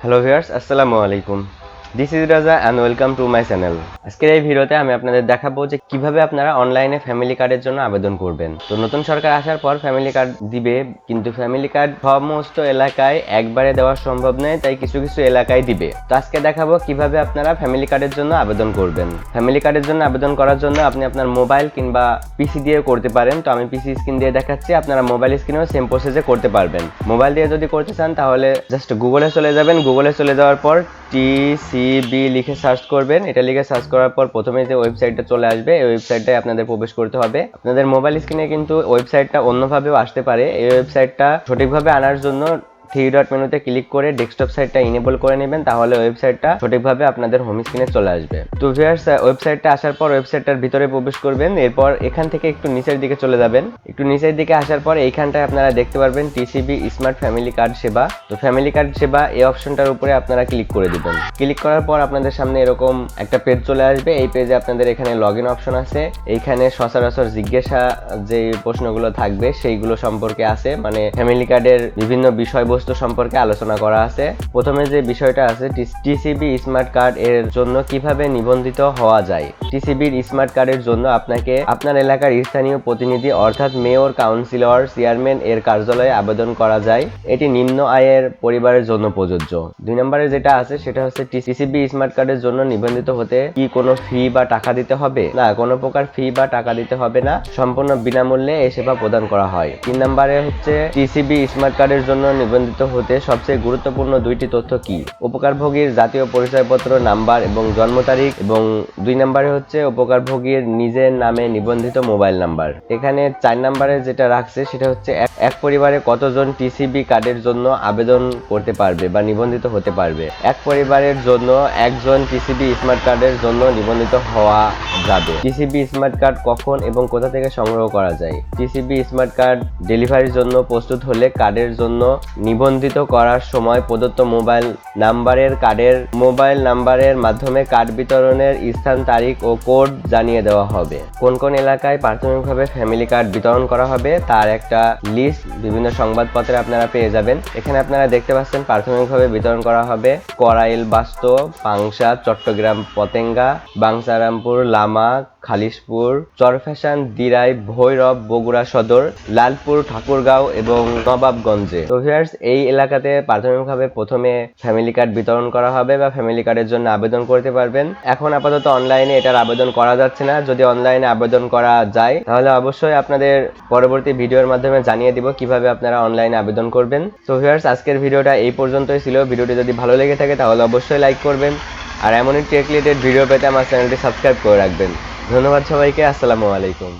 Hello viewers, আসসালামু আলাইকুম। This is রাজা and welcome to my channel. আজকের এই ভিডিওতে আমি আপনাদের দেখাবো যে কিভাবে আপনারা অনলাইনে ফ্যামিলি কার্ডের জন্য আবেদন করবেন। তো নতুন সরকার আসার পর ফ্যামিলি কার্ড দিবে, কিন্তু ফ্যামিলি কার্ড সমস্ত এলাকায় একবারে দেওয়া সম্ভব নয়, তাই কিছু কিছু এলাকায় দিবে। তো আজকে দেখাবো কিভাবে আপনারা ফ্যামিলি কার্ডের জন্য আবেদন করবেন। ফ্যামিলি কার্ডের জন্য আবেদন করার জন্য আপনি আপনার মোবাইল কিংবা পিসি দিয়ে করতে পারেন। তো আমি পিসি স্ক্রিন দিয়ে দেখাচ্ছি, আপনারা মোবাইল স্ক্রিনেও সেম প্রসেসে করতে পারবেন। মোবাইল দিয়ে যদি করতে চান তাহলে জাস্ট গুগলে চলে যাবেন। গুগলে চলে যাওয়ার পর টিসিবি লিখে সার্চ করবেন। এটা লিখে সার্চ করার পর প্রথমে যে ওয়েবসাইটটা চলে আসবে, এই ওয়েবসাইটটায় আপনাদের প্রবেশ করতে হবে। আপনাদের মোবাইল স্ক্রিনে কিন্তু ওয়েবসাইটটা অন্যভাবেও আসতে পারে। এই ওয়েবসাইটটা সঠিকভাবে আনার জন্য থ্রি ডট মেনুতে ক্লিক করে ডেস্কটপ সাইটটা ইনেবল করে নেবেন, তাহলে ওয়েবসাইটটা সঠিকভাবে আপনাদের হোম স্ক্রিনে চলে আসবে। তো ভিউয়ার্স, ওয়েবসাইটটা আসার পর ওয়েবসাইটটার ভিতরে প্রবেশ করবেন। এরপর এখান থেকে একটু নিচের দিকে চলে যাবেন। একটু নিচের দিকে আসার পর এইখানটায় আপনারা দেখতে পারবেন টিসিবি স্মার্ট ফ্যামিলি কার্ড সেবা। তো ফ্যামিলি কার্ড সেবা এই অপশনটার উপরে আপনারা ক্লিক করে দিবেন। ক্লিক করার পর আপনাদের সামনে এরকম একটা পেজ চলে আসবে। এই পেজে আপনাদের এখানে লগ ইন অপশন আছে। এইখানে সচরাচর জিজ্ঞাসা যে প্রশ্নগুলো থাকবে সেইগুলো সম্পর্কে আছে, মানে ফ্যামিলি কার্ডের বিভিন্ন বিষয়বস্তু সম্পর্কে আলোচনা করা আছে। প্রথমে যে বিষয়টা আছে, টিসিবি স্মার্ট কার্ড এর জন্য কিভাবে নিবন্ধিত হওয়া যায়। টিসিবির স্মার্ট কার্ডের জন্য আপনাকে আপনার এলাকার স্থানীয় প্রতিনিধি অর্থাৎ মেয়র, কাউন্সিলর, চেয়ারম্যান এর কার্যালয়ে আবেদন করা যায়। এটি নিম্ন আয়ের পরিবারের জন্য প্রযোজ্য। 2 নম্বরে যেটা আছে সেটা হচ্ছে টিসিবি স্মার্ট কার্ডের জন্য নিবন্ধিত হতে কি কোনো ফি বা টাকা দিতে হবে? না, কোনো প্রকার ফি বা টাকা দিতে হবে না, সম্পূর্ণ বিনামূল্যে এই সেবা প্রদান করা হয়। 3 নম্বরে হচ্ছে টিসিবি স্মার্ট কার্ডের জন্য নিবন্ধিত হতে সবচেয়ে গুরুত্বপূর্ণ 2টি তথ্য কি? উপকারভোগীর জাতীয় পরিচয়পত্র নাম্বার এবং জন্ম তারিখ, এবং 2 নম্বরে হচ্ছে উপকারভোগীর নিজের নামে নিবন্ধিত মোবাইল নাম্বার। এখানে 4 নম্বরে যেটা রাখছে সেটা হচ্ছে এক পরিবারে কতজন টিসিবি কার্ডের জন্য আবেদন করতে পারবে বা নিবন্ধিত হতে পারবে। এক পরিবারের জন্য একজন টিসিবি স্মার্ট কার্ডের জন্য নিবন্ধিত হওয়া যাবে। টিসিবি স্মার্ট কার্ড কখন এবং কোথা থেকে সংগ্রহ করা যায়? টিসিবি স্মার্ট কার্ড ডেলিভারির জন্য প্রস্তুত হলে কার্ডের জন্য নিবন্ধিত করার সময় প্রদত্ত মোবাইল নাম্বারের মাধ্যমে কার্ড বিতরণের স্থান, তারিখ ও কোড জানিয়ে দেওয়া হবে। কোন কোন এলাকায় প্রাথমিকভাবে ফ্যামিলি কার্ড বিতরণ করা হবে তার একটা লিস্ট বিভিন্ন সংবাদপত্রে আপনারা পেয়ে যাবেন। এখানে আপনারা দেখতে পাচ্ছেন প্রাথমিকভাবে বিতরণ করা হবে করাইল, বাস্ত, পাংশা, চট্টগ্রাম, পতেঙ্গা, বাংসারামপুর, লামা, খালিশপুর, চরফ্যাশন, দিরাই, ভৈরব, বগুড়া সদর, লালপুর, ঠাকুরগাঁও এবং নবাবগঞ্জে। তো ভিউয়ার্স, এই এলাকাতে প্রাথমিকভাবে প্রথমে ফ্যামিলি কার্ড বিতরণ করা হবে বা ফ্যামিলি কার্ডের জন্য আবেদন করতে পারবেন। এখন আপাতত অনলাইনে এটার আবেদন করা যাচ্ছে না। যদি অনলাইনে আবেদন করা যায় তাহলে অবশ্যই আপনাদের পরবর্তী ভিডিওর মাধ্যমে জানিয়ে দিব কিভাবে আপনারা অনলাইনে আবেদন করবেন। তো ভিউয়ার্স, আজকের ভিডিওটা এই পর্যন্তই ছিল। ভিডিওটি যদি ভালো লেগে থাকে তাহলে অবশ্যই লাইক করবেন, আর এমনই টেক রিলেটেড ভিডিও পেতে আমার চ্যানেলটি সাবস্ক্রাইব করে রাখবেন। ধন্যবাদ সবাইকে। আসসালামু আলাইকুম।